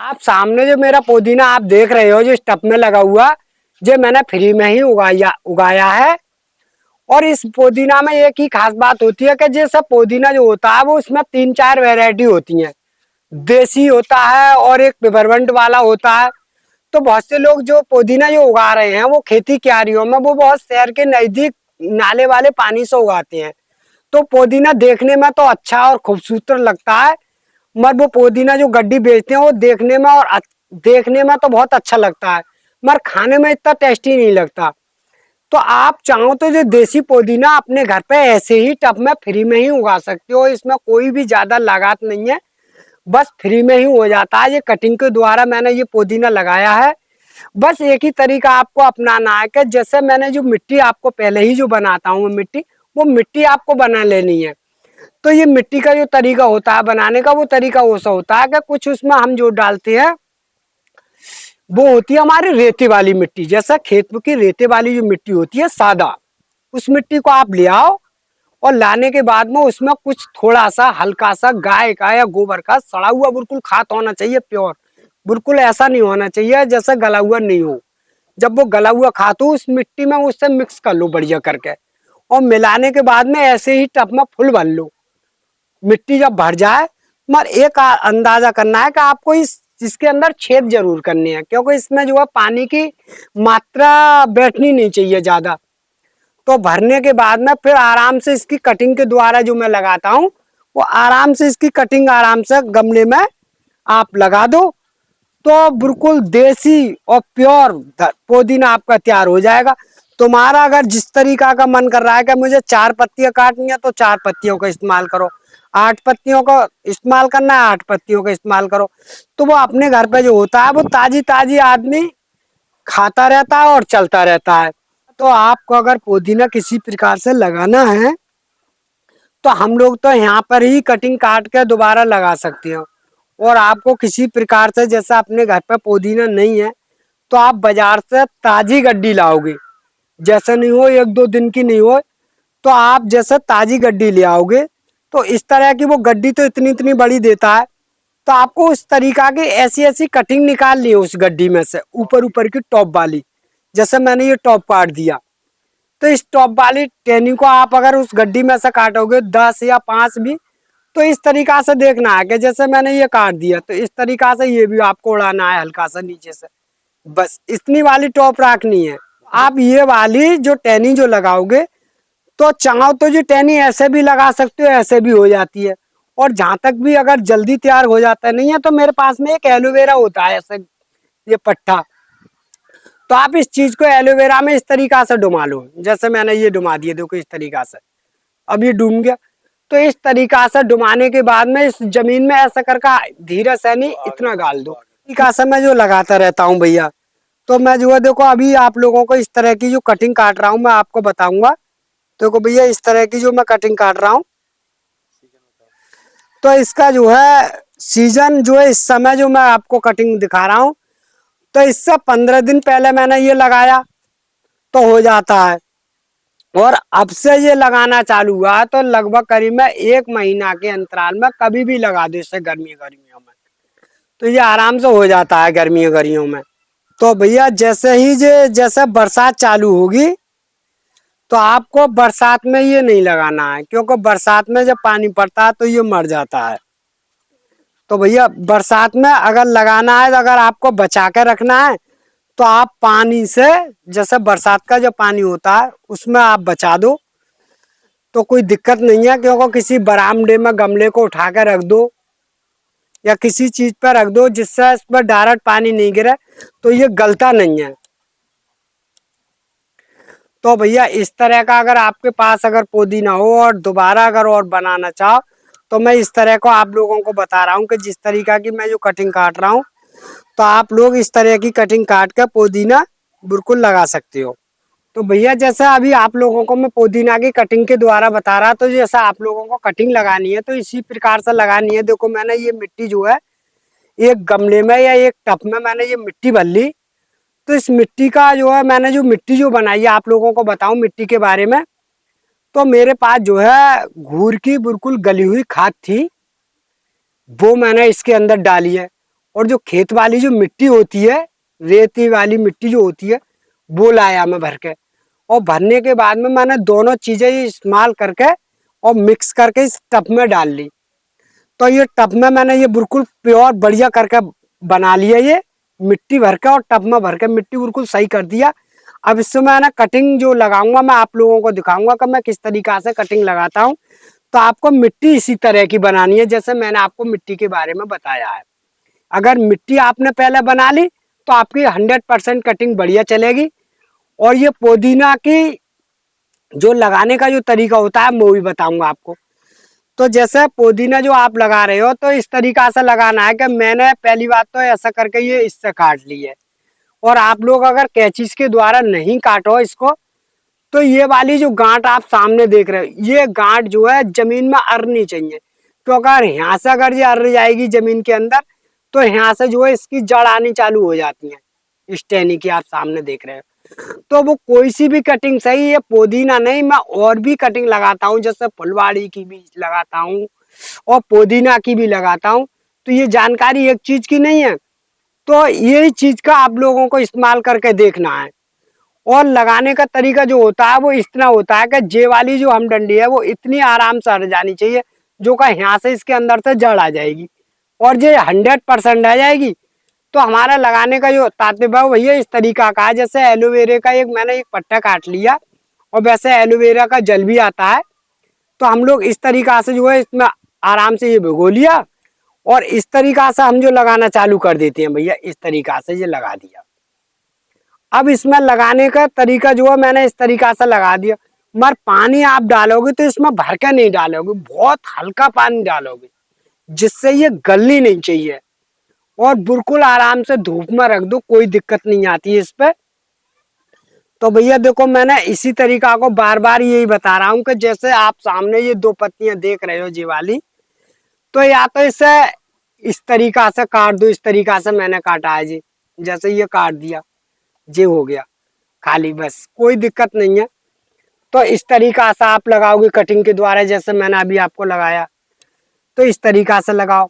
आप सामने जो मेरा पुदीना आप देख रहे हो जो टब में लगा हुआ, जो मैंने फ्री में ही उगाया है। और इस पुदीना में एक ही खास बात होती है कि जैसे पुदीना जो होता है वो उसमें 3-4 वैरायटी होती हैं। देसी होता है और एक पिपरमेंट वाला होता है। तो बहुत से लोग जो पुदीना जो उगा रहे हैं वो खेती क्यारियों में, वो बहुत शहर के नजदीक नाले वाले पानी से उगाते हैं। तो पुदीना देखने में तो अच्छा और खूबसूरत लगता है, मगर वो पुदीना जो गड्डी बेचते हैं वो देखने में तो बहुत अच्छा लगता है, मगर खाने में इतना टेस्टी नहीं लगता। तो आप चाहो तो जो देसी पुदीना अपने घर पे ऐसे ही टब में फ्री में ही उगा सकते हो। इसमें कोई भी ज्यादा लागत नहीं है, बस फ्री में ही हो जाता है। ये कटिंग के द्वारा मैंने ये पुदीना लगाया है। बस एक ही तरीका आपको अपनाना है कि जैसे मैंने जो मिट्टी आपको पहले ही जो बनाता हूँ मिट्टी, वो मिट्टी आपको बना लेनी है। तो ये मिट्टी का जो तरीका होता है बनाने का, वो तरीका ऐसा होता है कि कुछ उसमें हम जो डालते हैं वो होती है हमारी रेते वाली मिट्टी। जैसा खेत की रेते वाली जो मिट्टी होती है सादा, उस मिट्टी को आप ले आओ और लाने के बाद में उसमें कुछ थोड़ा सा हल्का सा गाय का या गोबर का सड़ा हुआ बिल्कुल खाद होना चाहिए, प्योर। बिल्कुल ऐसा नहीं होना चाहिए जैसे गला हुआ नहीं हो। जब वो गला हुआ खाद हो उस मिट्टी में उससे मिक्स कर लो बढ़िया करके, और मिलाने के बाद में ऐसे ही टब में फुल भर लो। मिट्टी जब भर जाए, मगर एक अंदाजा करना है कि आपको इसके अंदर छेद जरूर करने हैं, क्योंकि इसमें जो है पानी की मात्रा बैठनी नहीं चाहिए ज्यादा। तो भरने के बाद में फिर आराम से इसकी कटिंग के द्वारा जो मैं लगाता हूँ, वो आराम से इसकी कटिंग आराम से गमले में आप लगा दो, तो बिल्कुल देसी और प्योर पुदीना आपका तैयार हो जाएगा। तुम्हारा अगर जिस तरीका का मन कर रहा है कि मुझे 4 पत्तियां काटनी है तो 4 पत्तियों का इस्तेमाल करो, 8 पत्तियों का इस्तेमाल करना है 8 पत्तियों का इस्तेमाल करो। तो वो अपने घर पे जो होता है वो ताजी ताजी आदमी खाता रहता है और चलता रहता है। तो आपको अगर पुदीना किसी प्रकार से लगाना है तो हम लोग तो यहाँ पर ही कटिंग काट के दोबारा लगा सकते हो। और आपको किसी प्रकार से जैसा अपने घर पे पुदीना नहीं है तो आप बाजार से ताजी गड्डी लाओगे, जैसे नहीं हो 1-2 दिन की नहीं हो, तो आप जैसे ताजी गड्डी ले आओगे तो इस तरह की वो गड्डी तो इतनी इतनी बड़ी देता है। तो आपको उस तरीका की ऐसी ऐसी कटिंग निकाल ली है उस गड्डी में से, ऊपर ऊपर की टॉप वाली। जैसे मैंने ये टॉप काट दिया, तो इस टॉप वाली टहनी को आप अगर उस गड्डी में से काटोगे 10 या 5 भी, तो इस तरीका से देखना है कि जैसे मैंने ये काट दिया तो इस तरीका से ये भी आपको उड़ाना है हल्का सा नीचे से। बस इतनी वाली टॉप रखनी है। आप ये वाली जो टहनी जो लगाओगे, तो चाहो तो जो टहनी ऐसे भी लगा सकते हो, ऐसे भी हो जाती है। और जहां तक भी अगर जल्दी तैयार हो जाता नहीं है तो मेरे पास में एक एलोवेरा होता है ऐसे, ये पट्टा। तो आप इस चीज को एलोवेरा में इस तरीका से डुमा लो, जैसे मैंने ये डुमा दिया देखो इस तरीका से। अब ये डूब गया। तो इस तरीका से डुबाने के बाद में इस जमीन में ऐसा करके धीरे से नहीं इतना गाल दो। तरीका से मैं जो लगाता रहता हूँ भैया। तो मैं जो है देखो अभी आप लोगों को इस तरह की जो कटिंग काट रहा हूँ मैं आपको बताऊंगा। देखो भैया इस तरह की जो मैं कटिंग काट रहा हूँ, तो इसका जो है सीजन जो है इस समय जो मैं आपको कटिंग दिखा रहा हूँ, तो इससे 15 दिन पहले मैंने ये लगाया तो हो जाता है। और अब से ये लगाना चालू हुआ तो लगभग करीब में 1 महीना के अंतराल में कभी भी लगा दो इसे गर्मियों में, तो ये आराम से हो जाता है गर्मियों में। तो भैया जैसे ही जैसे बरसात चालू होगी तो आपको बरसात में ये नहीं लगाना है, क्योंकि बरसात में जब पानी पड़ता है तो ये मर जाता है। तो भैया बरसात में अगर लगाना है तो अगर आपको बचा के रखना है तो आप पानी से, जैसे बरसात का जो पानी होता है उसमें आप बचा दो तो कोई दिक्कत नहीं है। क्योंकि किसी बरामदे में गमले को उठा कर रख दो या किसी चीज पर रख दो जिससे इस पर डायरेक्ट पानी नहीं गिरे, तो ये गलता नहीं है। तो भैया इस तरह का अगर आपके पास अगर पुदीना हो और दोबारा अगर और बनाना चाहो तो मैं इस तरह को आप लोगों को बता रहा हूँ कि जिस तरीका की मैं जो कटिंग काट रहा हूँ, तो आप लोग इस तरह की कटिंग काट कर पुदीना बिल्कुल लगा सकते हो। तो भैया जैसा अभी आप लोगों को मैं पुदीना की कटिंग के द्वारा बता रहा, तो जैसा आप लोगों को कटिंग लगानी है तो इसी प्रकार से लगानी है। देखो मैंने ये मिट्टी जो है एक गमले में या एक टब में मैंने ये मिट्टी भर ली। तो इस मिट्टी का जो है मैंने जो मिट्टी जो बनाई है आप लोगों को बताऊं मिट्टी के बारे में, तो मेरे पास जो है घूर की बिल्कुल गली हुई खाद थी, वो मैंने इसके अंदर डाली है। और जो खेत वाली जो मिट्टी होती है, रेती वाली मिट्टी जो होती है, वो लाया मैं भर के। और भरने के बाद में मैंने दोनों चीजें इस्तेमाल करके और मिक्स करके इस टब में डाल ली। तो ये टब में मैंने ये बिल्कुल प्योर बढ़िया करके बना लिया, ये मिट्टी भर के और टब में भर के मिट्टी बिल्कुल सही कर दिया। अब इससे मैंने कटिंग जो लगाऊंगा, मैं आप लोगों को दिखाऊंगा कि मैं किस तरीका से कटिंग लगाता हूँ। तो आपको मिट्टी इसी तरह की बनानी है जैसे मैंने आपको मिट्टी के बारे में बताया है। अगर मिट्टी आपने पहले बना ली तो आपकी 100% कटिंग बढ़िया चलेगी। और ये पुदीना की जो लगाने का जो तरीका होता है वो भी बताऊंगा आपको। तो जैसे पुदीना जो आप लगा रहे हो तो इस तरीका से लगाना है कि मैंने पहली बात तो ऐसा करके ये इससे काट ली है। और आप लोग अगर कैंची के द्वारा नहीं काटो इसको तो ये वाली जो गांठ आप सामने देख रहे हो, ये गांठ जो है जमीन में अड़नी चाहिए। तो अगर यहाँ से अगर ये अड़ जाएगी जमीन के अंदर तो यहाँ से जो है इसकी जड़ आनी चालू हो जाती है, इस टहनी की आप सामने देख रहे हो। तो वो कोई सी भी कटिंग सही है, पुदीना नहीं, मैं और भी कटिंग लगाता हूँ, जैसे फुलवाड़ी की भी लगाता हूँ और पुदीना की भी लगाता हूँ। तो ये जानकारी एक चीज की नहीं है, तो यही चीज का आप लोगों को इस्तेमाल करके देखना है। और लगाने का तरीका जो होता है वो इतना होता है कि जे वाली जो हम डंडी है वो इतनी आराम से हट जानी चाहिए जो का यहाँ से इसके अंदर से जड़ आ जाएगी। और ये 100% आ जाएगी तो हमारा लगाने का जो तात्पर्य भैया इस तरीका का है। जैसे एलोवेरा का मैंने एक पट्टा काट लिया और वैसे एलोवेरा का जल भी आता है, तो हम लोग इस तरीका से जो है इसमें आराम से ये भिगो लिया और इस तरीका से हम जो लगाना चालू कर देते हैं भैया, इस तरीका से ये लगा दिया। अब इसमें लगाने का तरीका जो है मैंने इस तरीका से लगा दिया, मगर पानी आप डालोगे तो इसमें भर के नहीं डालोगे, बहुत हल्का पानी डालोगे जिससे ये गलनी नहीं चाहिए। और बिल्कुल आराम से धूप में रख दो, कोई दिक्कत नहीं आती है इस पे। तो भैया देखो मैंने इसी तरीका को बार बार यही बता रहा हूँ कि जैसे आप सामने ये दो पत्तियां देख रहे हो जी वाली, तो या तो इसे इस तरीका से काट दो, इस तरीका से मैंने काटा है जी, जैसे ये काट दिया जी हो गया खाली, बस कोई दिक्कत नहीं है। तो इस तरीका से आप लगाओगे कटिंग के द्वारा, जैसे मैंने अभी आपको लगाया तो इस तरीका से लगाओ।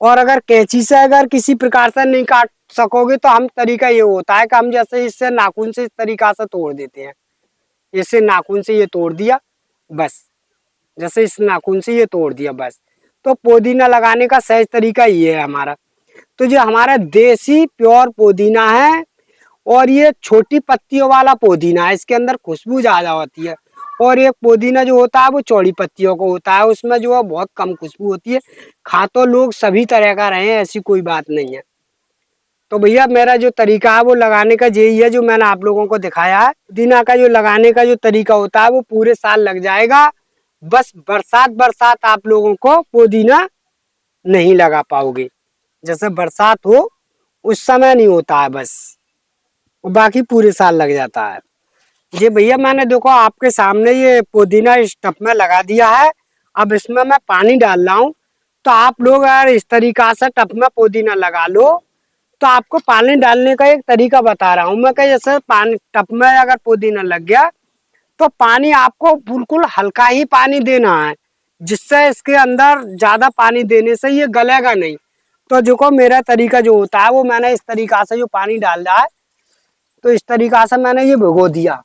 और अगर कैंची से अगर किसी प्रकार से नहीं काट सकोगे तो हम तरीका ये होता है कि हम जैसे इससे नाखून से इस तरीका से तोड़ देते हैं, इससे नाखून से ये तोड़ दिया बस, जैसे इस नाखून से ये तोड़ दिया बस। तो पुदीना लगाने का सहज तरीका ये है हमारा। तो जो हमारा देसी प्योर पुदीना है और ये छोटी पत्तियों वाला पुदीना है, इसके अंदर खुशबू ज्यादा होती है। और एक पुदीना जो होता है वो चौड़ी पत्तियों को होता है, उसमें जो है बहुत कम खुशबू होती है। खा तो लोग सभी तरह का रहे हैं, ऐसी कोई बात नहीं है। तो भैया मेरा जो तरीका है वो लगाने का यही है जो मैंने आप लोगों को दिखाया है। पुदीना का जो लगाने का जो तरीका होता है वो पूरे साल लग जाएगा, बस बरसात बरसात आप लोगों को पुदीना नहीं लगा पाओगे। जैसे बरसात हो उस समय नहीं होता है बस, बाकी पूरे साल लग जाता है। ये भैया मैंने देखो आपके सामने ये पुदीना इस टब में लगा दिया है। अब इसमें मैं पानी डाल रहा हूँ, तो आप लोग अगर इस तरीका से टब में पुदीना लगा लो तो आपको पानी डालने का एक तरीका बता रहा हूँ मैं कि जैसे पानी टब में अगर पुदीना लग गया तो पानी आपको बिल्कुल हल्का ही पानी देना है, जिससे इसके अंदर ज्यादा पानी देने से ये गलेगा नहीं। तो देखो मेरा तरीका जो होता है वो मैंने इस तरीका से जो पानी डाल रहा है तो इस तरीका से मैंने ये भिगो दिया।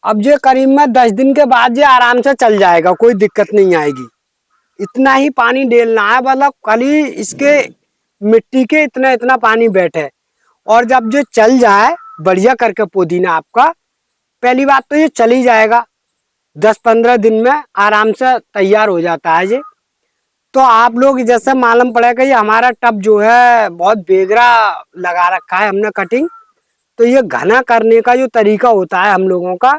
अब ये करीब में 10 दिन के बाद ये आराम से चल जाएगा, कोई दिक्कत नहीं आएगी। इतना ही पानी डालना है, मतलब खाली इसके मिट्टी के इतना इतना पानी बैठे। और जब जो चल जाए बढ़िया करके पुदीना आपका, पहली बात तो ये चल ही जाएगा, 10-15 दिन में आराम से तैयार हो जाता है ये। तो आप लोग जैसे मालूम पड़ेगा ये हमारा टब जो है बहुत बेगरा लगा रखा है हमने कटिंग। तो ये घना करने का जो तरीका होता है हम लोगों का,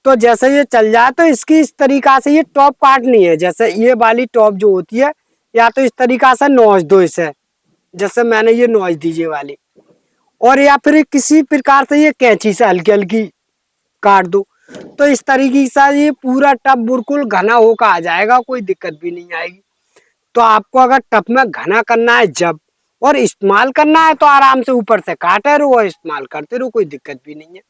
तो जैसे ये चल जाए तो इसकी इस तरीका से ये टॉप काटनी है। जैसे ये वाली टॉप जो होती है या तो इस तरीका से नोच दो इसे, जैसे मैंने ये नोच दीजिए वाली, और या फिर किसी प्रकार से ये कैंची से हल्की हल्की काट दो। तो इस तरीके से ये पूरा टब बिल्कुल घना होकर आ जाएगा, कोई दिक्कत भी नहीं आएगी। तो आपको अगर टब में घना करना है जब और इस्तेमाल करना है तो आराम से ऊपर से काटे रहो और इस्तेमाल करते रहो, कोई दिक्कत भी नहीं है।